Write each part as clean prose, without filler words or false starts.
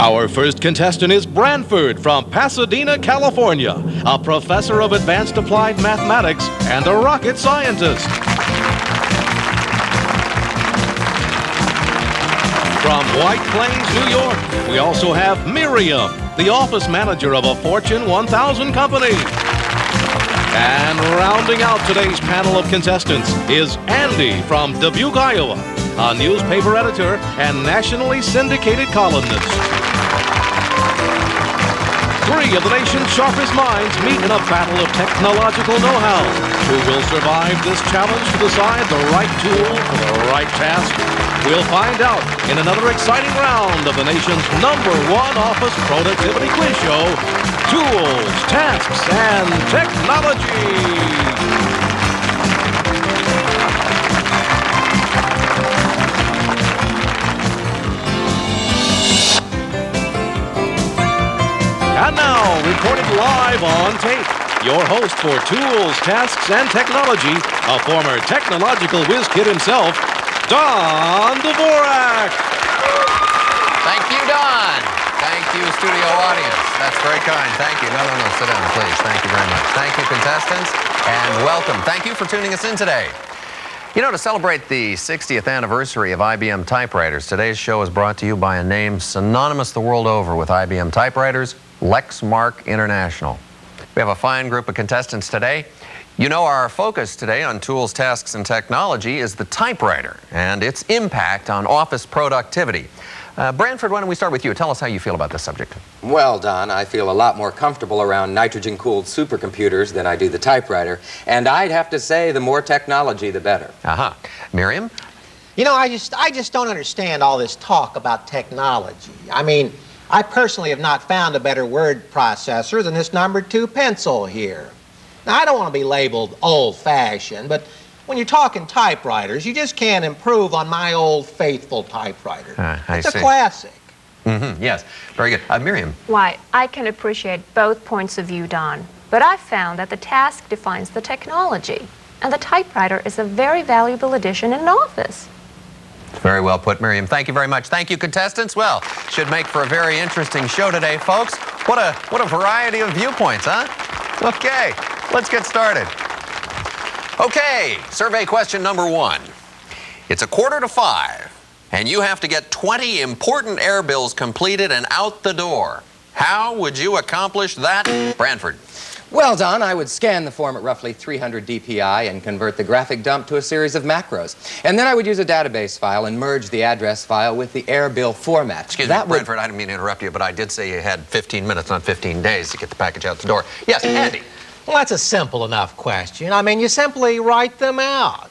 Our first contestant is Branford from Pasadena, California, a professor of advanced applied mathematics and a rocket scientist. From White Plains, New York, we also have Miriam, the office manager of a Fortune 1000 company. And rounding out today's panel of contestants is Andy from Dubuque, Iowa, a newspaper editor and nationally syndicated columnist. Three of the nation's sharpest minds meet in a battle of technological know-how. Who will survive this challenge to decide the right tool for the right task? We'll find out in another exciting round of the nation's #1 office productivity quiz show, Tools, Tasks, and Technology. And now, recorded live on tape, your host for Tools, Tasks, and Technology, a former technological whiz kid himself, Don Dvorak. Thank you, Don. Thank you, studio audience. That's very kind. Thank you. No, sit down, please. Thank you very much. Thank you, contestants, and welcome. Thank you for tuning us in today. You know, to celebrate the 60th anniversary of IBM typewriters, today's show is brought to you by a name synonymous the world over with IBM typewriters, Lexmark International. We have a fine group of contestants today. You know, our focus today on Tools, Tasks, and Technology is the typewriter and its impact on office productivity. Branford, why don't we start with you? Tell us how you feel about this subject. Well, Don, I feel a lot more comfortable around nitrogen-cooled supercomputers than I do the typewriter. And I'd have to say the more technology, the better. Aha. Miriam? You know, I just don't understand all this talk about technology. I mean, I personally have not found a better word processor than this #2 pencil here. Now, I don't want to be labeled old-fashioned, but when you're talking typewriters, you just can't improve on my old faithful typewriter. It's a classic. Yes, very good. Miriam? Why, I can appreciate both points of view, Don, but I've found that the task defines the technology, and the typewriter is a very valuable addition in an office. Very well put, Miriam. Thank you very much. Thank you, contestants. Well, should make for a very interesting show today, folks. What a variety of viewpoints, huh? Okay, let's get started. Okay, survey question #1. It's 4:45, and you have to get 20 important air bills completed and out the door. How would you accomplish that, Branford? Well, Don, I would scan the form at roughly 300 dpi and convert the graphic dump to a series of macros. And then I would use a database file and merge the address file with the air bill format. Excuse me, Branford, I didn't mean to interrupt you, but I did say you had 15 minutes, not 15 days to get the package out the door. Yes, Andy. Well, that's a simple enough question. I mean, you simply write them out.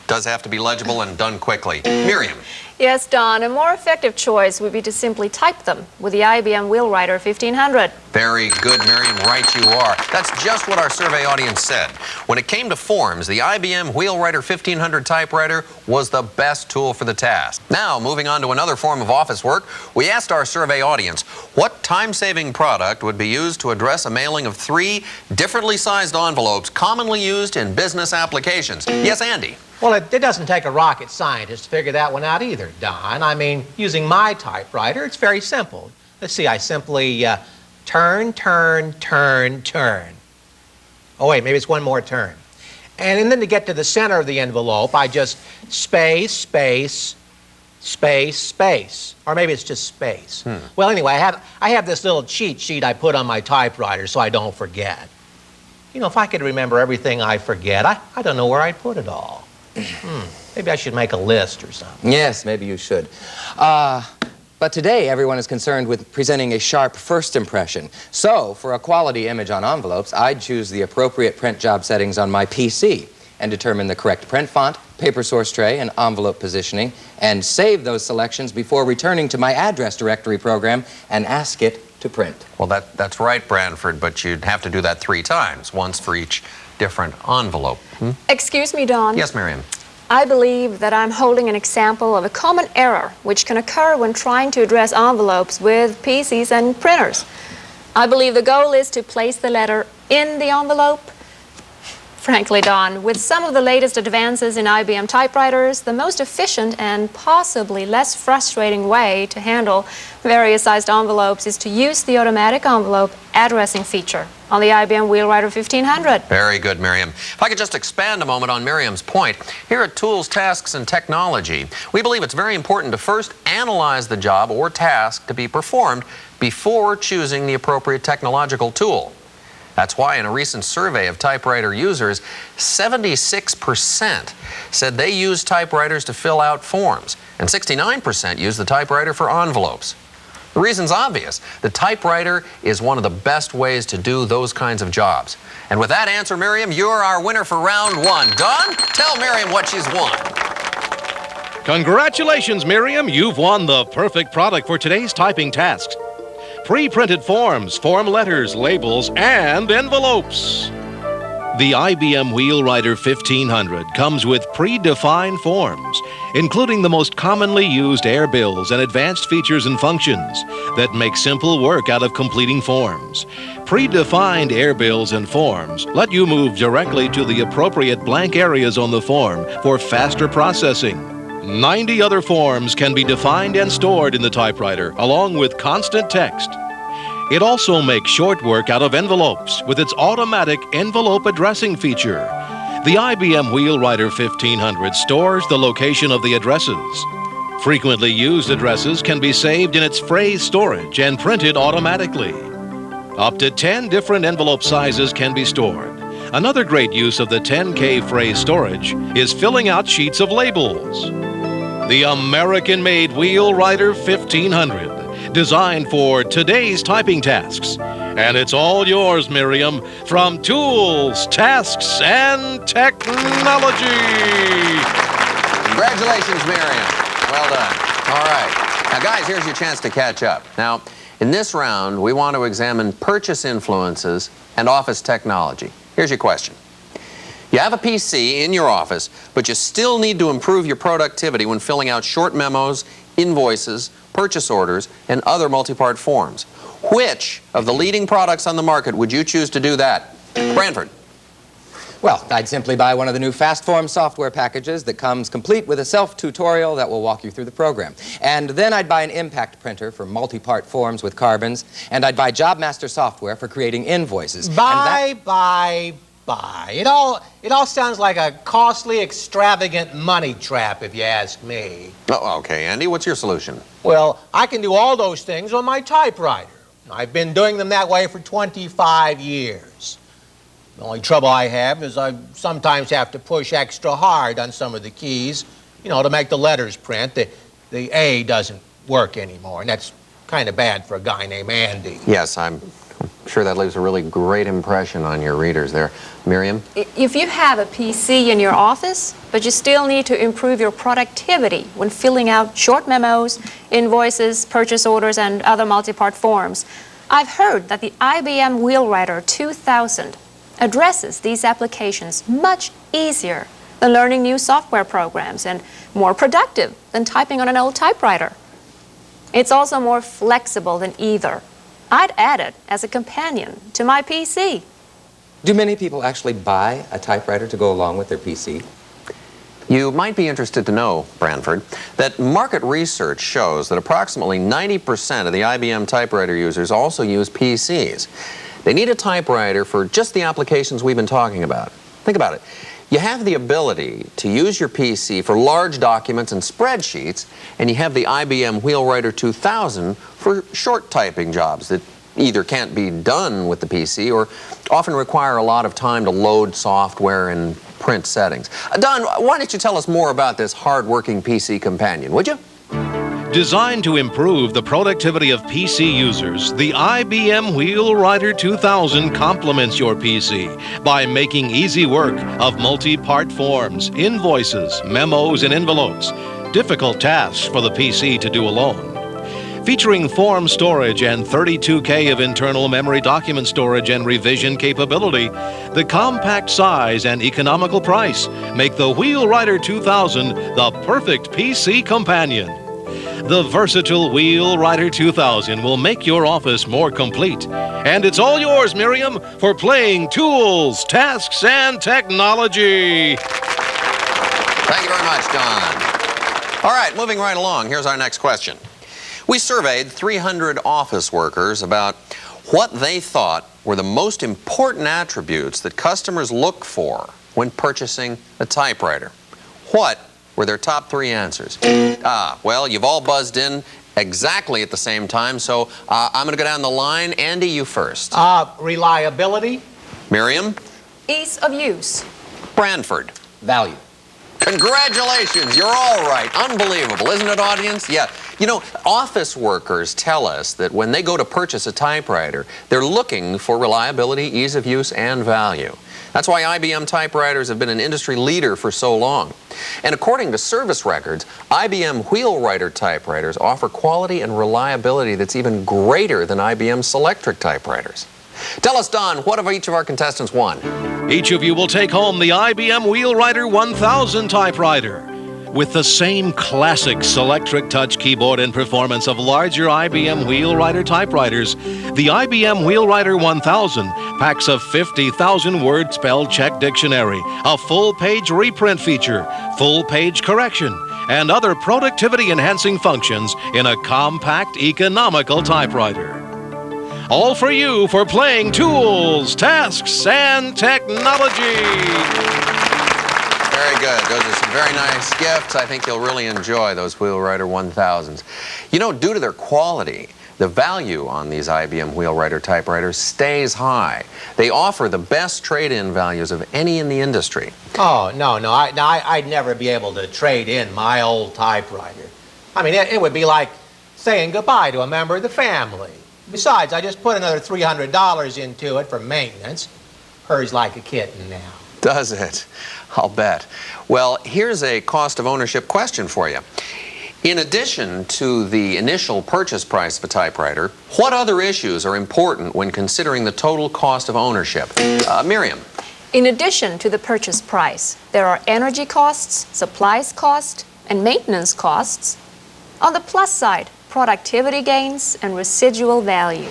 Does have to be legible and done quickly. Miriam. Yes, Don, a more effective choice would be to simply type them with the IBM Wheel Rider 1500. Very good, Miriam. Right you are. That's just what our survey audience said. When it came to forms, the IBM Wheel Rider 1500 typewriter was the best tool for the task. Now, moving on to another form of office work, we asked our survey audience what time-saving product would be used to address a mailing of 3 differently sized envelopes commonly used in business applications. Yes, Andy? Well, it doesn't take a rocket scientist to figure that one out either, Don. I mean, using my typewriter, it's very simple. Let's see, I simply turn. Oh, wait, maybe it's one more turn. And then to get to the center of the envelope, I just space. Or maybe it's just space. Well, anyway, I have this little cheat sheet I put on my typewriter so I don't forget. You know, if I could remember everything I forget, I don't know where I'd put it all. Maybe I should make a list or something. Yes, maybe you should. But today, everyone is concerned with presenting a sharp first impression. So, for a quality image on envelopes, I'd choose the appropriate print job settings on my PC and determine the correct print font, paper source tray, and envelope positioning, and save those selections before returning to my address directory program and ask it to print. Well, that's right, Branford, but you'd have to do that 3 times, once for each different envelope. Excuse me, Don. Yes, Miriam. I believe that I'm holding an example of a common error which can occur when trying to address envelopes with PCs and printers. I believe the goal is to place the letter in the envelope Frankly, Don, with some of the latest advances in IBM typewriters, the most efficient and possibly less frustrating way to handle various sized envelopes is to use the automatic envelope addressing feature on the IBM Wheel Rider 1500. Very good, Miriam. If I could just expand a moment on Miriam's point, here at Tools, Tasks, and Technology, we believe it's very important to first analyze the job or task to be performed before choosing the appropriate technological tool. That's why in a recent survey of typewriter users, 76% said they use typewriters to fill out forms, and 69% use the typewriter for envelopes. The reason's obvious. The typewriter is one of the best ways to do those kinds of jobs. And with that answer, Miriam, you're our winner for round one. Don, tell Miriam what she's won. Congratulations, Miriam. You've won the perfect product for today's typing tasks. Pre-printed forms, form letters, labels, and envelopes. The IBM Wheel Rider 1500 comes with predefined forms, including the most commonly used air bills and advanced features and functions that make simple work out of completing forms. Predefined air bills and forms let you move directly to the appropriate blank areas on the form for faster processing. 90 other forms can be defined and stored in the typewriter, along with constant text. It also makes short work out of envelopes with its automatic envelope addressing feature. The IBM Wheel Rider 1500 stores the location of the addresses. Frequently used addresses can be saved in its phrase storage and printed automatically. Up to 10 different envelope sizes can be stored. Another great use of the 10K phrase storage is filling out sheets of labels. The American-made Wheel Rider 1500, designed for today's typing tasks. And it's all yours, Miriam, from Tools, Tasks, and Technology. Congratulations, Miriam. Well done. All right. Now, guys, here's your chance to catch up. Now, in this round, we want to examine purchase influences and office technology. Here's your question. You have a PC in your office, but you still need to improve your productivity when filling out short memos, invoices, purchase orders, and other multi-part forms. Which of the leading products on the market would you choose to do that? Branford. Well, I'd simply buy one of the new FastForm software packages that comes complete with a self-tutorial that will walk you through the program. And then I'd buy an impact printer for multi-part forms with carbons, and I'd buy JobMaster software for creating invoices. Buy. It all sounds like a costly, extravagant money trap, if you ask me. Oh, okay, Andy, what's your solution? Well, I can do all those things on my typewriter. I've been doing them that way for 25 years. The only trouble I have is I sometimes have to push extra hard on some of the keys, to make the letters print. The A doesn't work anymore, and that's kind of bad for a guy named Andy. Yes, I'm sure that leaves a really great impression on your readers there. Miriam? If you have a PC in your office, but you still need to improve your productivity when filling out short memos, invoices, purchase orders, and other multi-part forms, I've heard that the IBM Wheel Rider 2000 addresses these applications much easier than learning new software programs and more productive than typing on an old typewriter. It's also more flexible than either. I'd add it as a companion to my PC. Do many people actually buy a typewriter to go along with their PC? You might be interested to know, Branford, that market research shows that approximately 90% of the IBM typewriter users also use PCs. They need a typewriter for just the applications we've been talking about. Think about it. You have the ability to use your PC for large documents and spreadsheets, and you have the IBM Wheel Rider 2000 for short typing jobs that either can't be done with the PC or often require a lot of time to load software and print settings. Don, why don't you tell us more about this hard-working PC companion, would you? Designed to improve the productivity of PC users, the IBM Wheel Rider 2000 complements your PC by making easy work of multi-part forms, invoices, memos, and envelopes, difficult tasks for the PC to do alone. Featuring form storage and 32K of internal memory document storage and revision capability, the compact size and economical price make the Wheel Rider 2000 the perfect PC companion. the versatile Wheel Rider 2000 will make your office more complete. And it's all yours, Miriam, for playing tools, tasks, and technology. Thank you very much, Don. All right, moving right along, here's our next question. We surveyed 300 office workers about what they thought were the most important attributes that customers look for when purchasing a typewriter. What were their top 3 answers? Well, you've all buzzed in exactly at the same time, so I'm going to go down the line. Andy, you first. Reliability. Miriam? Ease of use. Branford? Value. Congratulations, you're all right. Unbelievable, isn't it, audience? Yeah. You know, office workers tell us that when they go to purchase a typewriter, they're looking for reliability, ease of use, and value. That's why IBM typewriters have been an industry leader for so long. And according to service records, IBM Wheel Rider typewriters offer quality and reliability that's even greater than IBM Selectric typewriters. Tell us, Don, what have each of our contestants won? Each of you will take home the IBM Wheel Rider 1000 typewriter. With the same classic Selectric touch keyboard and performance of larger IBM Wheel Rider typewriters, the IBM Wheel Rider 1000 packs a 50,000-word spell check dictionary, a full-page reprint feature, full-page correction, and other productivity-enhancing functions in a compact, economical typewriter. All for you for playing tools, tasks, and technology. Very good. Those are some very nice gifts. I think you'll really enjoy those Wheel Rider 1000s. You know, due to their quality, the value on these IBM Wheel Rider typewriters stays high. They offer the best trade-in values of any in the industry. Oh, no. I'd never be able to trade in my old typewriter. I mean, it would be like saying goodbye to a member of the family. Besides, I just put another $300 into it for maintenance. Purrs like a kitten now. Does it? I'll bet. Well, here's a cost of ownership question for you. In addition to the initial purchase price of a typewriter, what other issues are important when considering the total cost of ownership? Miriam? In addition to the purchase price, there are energy costs, supplies cost, and maintenance costs. On the plus side, productivity gains and residual value.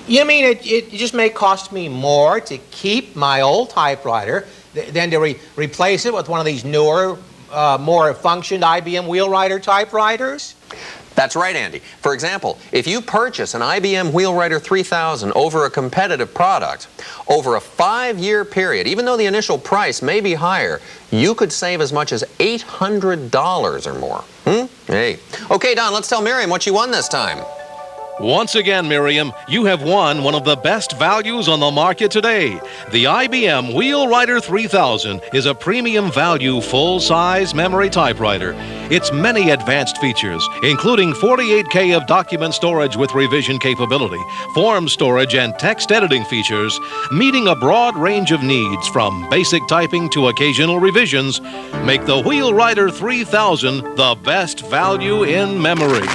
You mean it just may cost me more to keep my old typewriter than to replace it with one of these newer, more functioned IBM Wheel Rider typewriters? That's right, Andy. For example, if you purchase an IBM Wheel Rider 3000 over a competitive product, over a 5-year period, even though the initial price may be higher, you could save as much as $800 or more. Hey. Okay, Don, let's tell Miriam what she won this time. Once again, Miriam, you have won one of the best values on the market today. The IBM Wheel Rider 3000 is a premium value full-size memory typewriter. Its many advanced features, including 48K of document storage with revision capability, form storage, and text editing features, meeting a broad range of needs from basic typing to occasional revisions, make the Wheel Rider 3000 the best value in memory.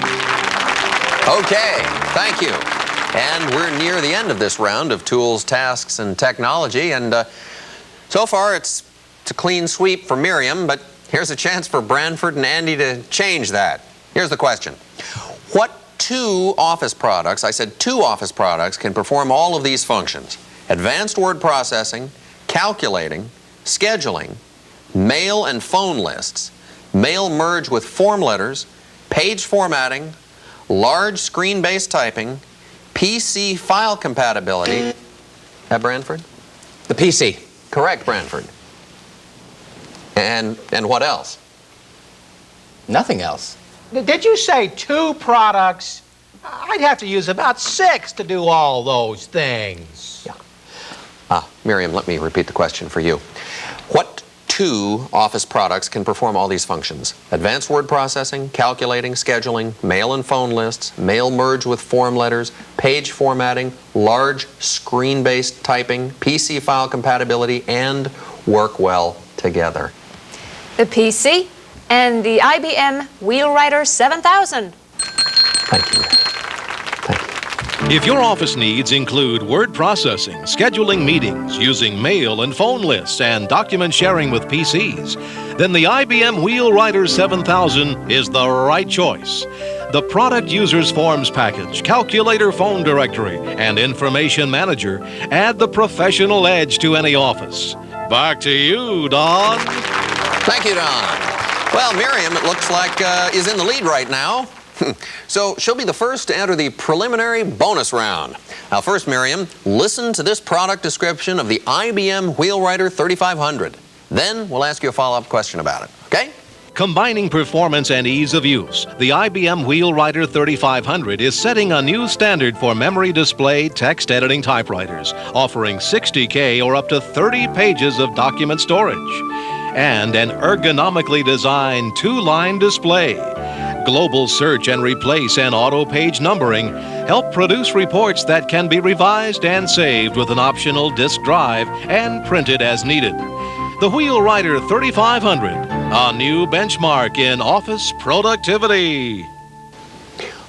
Okay, thank you. And we're near the end of this round of tools, tasks, and technology. And so far, it's a clean sweep for Miriam, but here's a chance for Branford and Andy to change that. Here's the question. What 2 office products, I said 2 office products, can perform all of these functions? Advanced word processing, calculating, scheduling, mail and phone lists, mail merge with form letters, page formatting, large screen-based typing, PC file compatibility. Branford? The PC. Correct, Branford. And what else? Nothing else. Did you say 2 products? I'd have to use about 6 to do all those things. Yeah. Miriam, let me repeat the question for you. What 2 office products can perform all these functions? Advanced word processing, calculating, scheduling, mail and phone lists, mail merge with form letters, page formatting, large screen-based typing, PC file compatibility, and work well together. The PC and the IBM Wheel Rider 7000. Thank you. Thank you. If your office needs include word processing, scheduling meetings, using mail and phone lists, and document sharing with PCs, then the IBM Wheel Rider 7000 is the right choice. The Product Users Forms package, Calculator Phone Directory, and Information Manager add the professional edge to any office. Back to you, Don. Thank you, Don. Well, Miriam, it looks like, is in the lead right now. So she'll be the first to enter the preliminary bonus round. Now, first, Miriam, listen to this product description of the IBM Wheel Rider 3500. Then we'll ask you a follow-up question about it, okay? Combining performance and ease of use, the IBM Wheel Rider 3500 is setting a new standard for memory display text editing typewriters, offering 60K or up to 30 pages of document storage, and an ergonomically designed two-line display. Global search and replace and auto-page numbering help produce reports that can be revised and saved with an optional disk drive and printed as needed. The Wheel Rider 3500, a new benchmark in office productivity.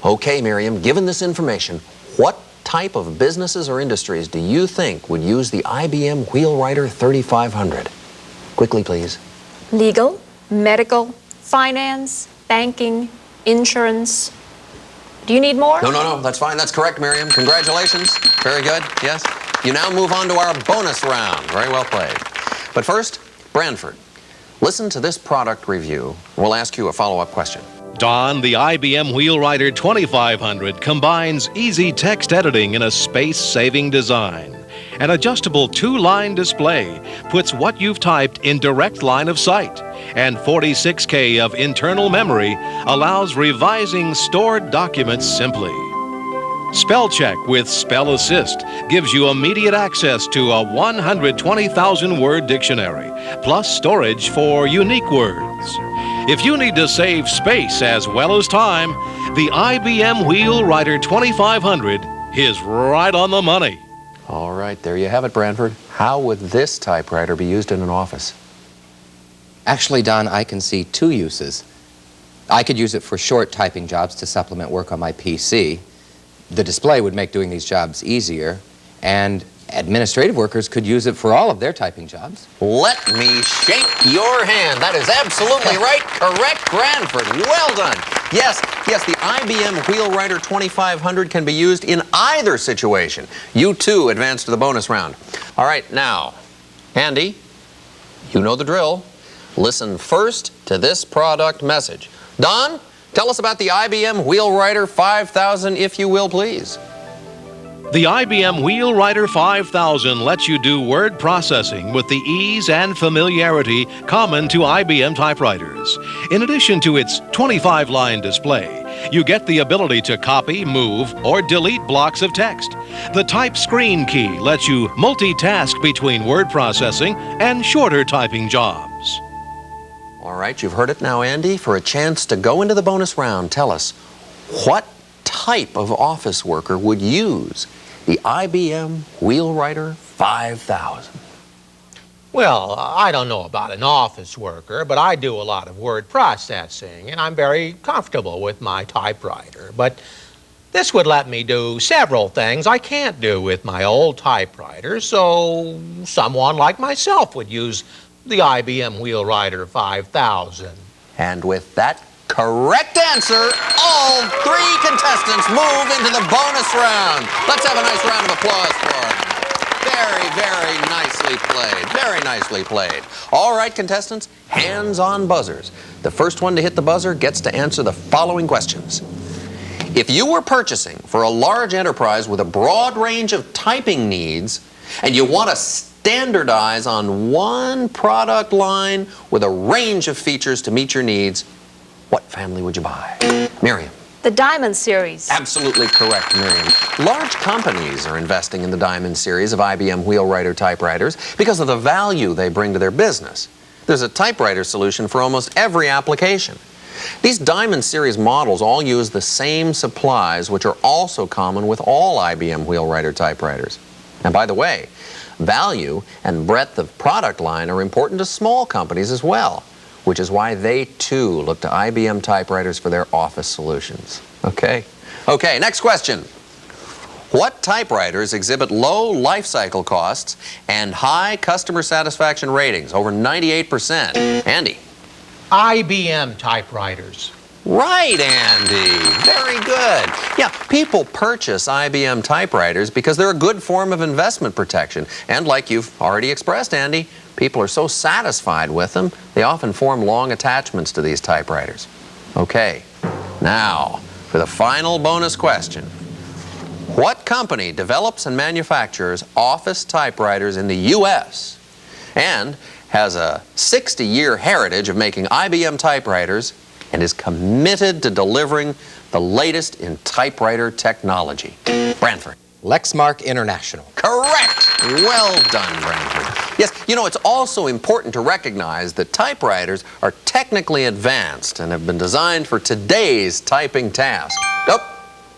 Okay, Miriam, given this information, what type of businesses or industries do you think would use the IBM Wheel Rider 3500? Quickly, please. Legal, medical, finance, banking, insurance. Do you need more? No, that's fine. That's correct, Miriam. Congratulations. Very good, yes. You now move on to our bonus round. Very well played. But first, Branford, listen to this product review. We'll ask you a follow-up question. Don, the IBM Wheel Rider 2500 combines easy text editing in a space-saving design. An adjustable two-line display puts what you've typed in direct line of sight, and 46K of internal memory allows revising stored documents simply. Spell Check with Spell Assist gives you immediate access to a 120,000-word dictionary, plus storage for unique words. If you need to save space as well as time, the IBM Wheel Rider 2500 is right on the money. All right, there you have it, Branford. How would this typewriter be used in an office? Actually, Don, I can see two uses. I could use it for short typing jobs to supplement work on my PC. The display would make doing these jobs easier, and administrative workers could use it for all of their typing jobs. Let me shake your hand. That is absolutely right. Correct, Branford. Well done. Yes, the IBM Wheel Rider 2500 can be used in either situation. You, too, advance to the bonus round. All right, now, Andy, you know the drill. Listen first to this product message. Don, tell us about the IBM Wheel Rider 5000, if you will, please. The IBM Wheel Rider 5000 lets you do word processing with the ease and familiarity common to IBM typewriters. In addition to its 25-line display, you get the ability to copy, move, or delete blocks of text. The Type Screen key lets you multitask between word processing and shorter typing jobs. All right, you've heard it now, Andy. For a chance to go into the bonus round, tell us, what type of office worker would use the IBM Wheel Rider 5000? Well, I don't know about an office worker, but I do a lot of word processing, and I'm very comfortable with my typewriter. But this would let me do several things I can't do with my old typewriter, so someone like myself would use the IBM Wheel Rider 5000. And with that correct answer, all three contestants move into the bonus round. Let's have a nice round of applause for them. Very, very nicely played. Very nicely played. All right, contestants, hands on buzzers. The first one to hit the buzzer gets to answer the following questions. If you were purchasing for a large enterprise with a broad range of typing needs, and you want to standardize on one product line with a range of features to meet your needs, what family would you buy? Miriam. The Diamond series. Absolutely correct, Miriam. Large companies are investing in the Diamond series of IBM Wheel Rider typewriters because of the value they bring to their business. There's a typewriter solution for almost every application. These Diamond series models all use the same supplies, which are also common with all IBM Wheel Rider typewriters. And by the way, value and breadth of product line are important to small companies as well, which is why they too look to IBM typewriters for their office solutions. Okay, next question. What typewriters exhibit low life cycle costs and high customer satisfaction ratings, over 98%? Andy. IBM typewriters. Right, Andy. Very good. Yeah, people purchase IBM typewriters because they're a good form of investment protection. And like you've already expressed, Andy, people are so satisfied with them, they often form long attachments to these typewriters. Okay, now for the final bonus question. What company develops and manufactures office typewriters in the U.S. and has a 60-year heritage of making IBM typewriters and is committed to delivering the latest in typewriter technology? Branford. Lexmark International. Correct! Well done, Branford. Yes, you know, it's also important to recognize that typewriters are technically advanced and have been designed for today's typing task. Oh,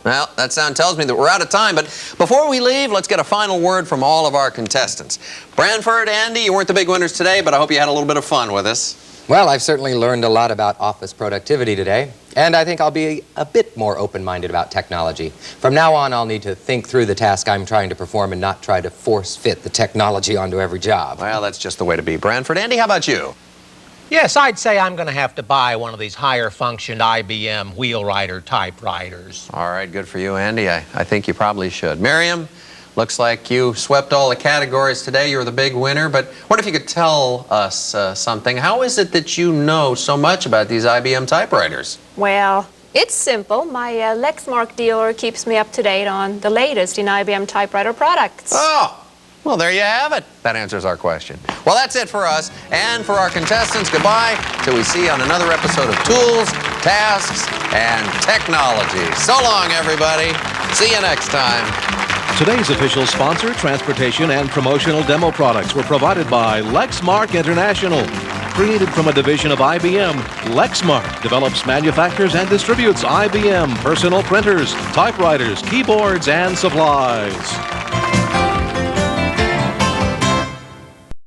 well, that sound tells me that we're out of time, but before we leave, let's get a final word from all of our contestants. Branford, Andy, you weren't the big winners today, but I hope you had a little bit of fun with us. Well, I've certainly learned a lot about office productivity today, and I think I'll be a bit more open-minded about technology. From now on, I'll need to think through the task I'm trying to perform and not try to force-fit the technology onto every job. Well, that's just the way to be, Branford. Andy, how about you? Yes, I'd say I'm going to have to buy one of these higher-functioned IBM Wheel Rider typewriters. All right, good for you, Andy. I think you probably should. Miriam, looks like you swept all the categories today. You're the big winner, but what if you could tell us something? How is it that you know so much about these IBM typewriters? Well, it's simple. My Lexmark dealer keeps me up to date on the latest in IBM typewriter products. Oh, well, there you have it. That answers our question. Well, that's it for us and for our contestants. Goodbye till we see you on another episode of Tools, Tasks, and Technology. So long, everybody. See you next time. Today's official sponsor, transportation and promotional demo products were provided by Lexmark International. Created from a division of IBM, Lexmark develops, manufactures, and distributes IBM personal printers, typewriters, keyboards, and supplies.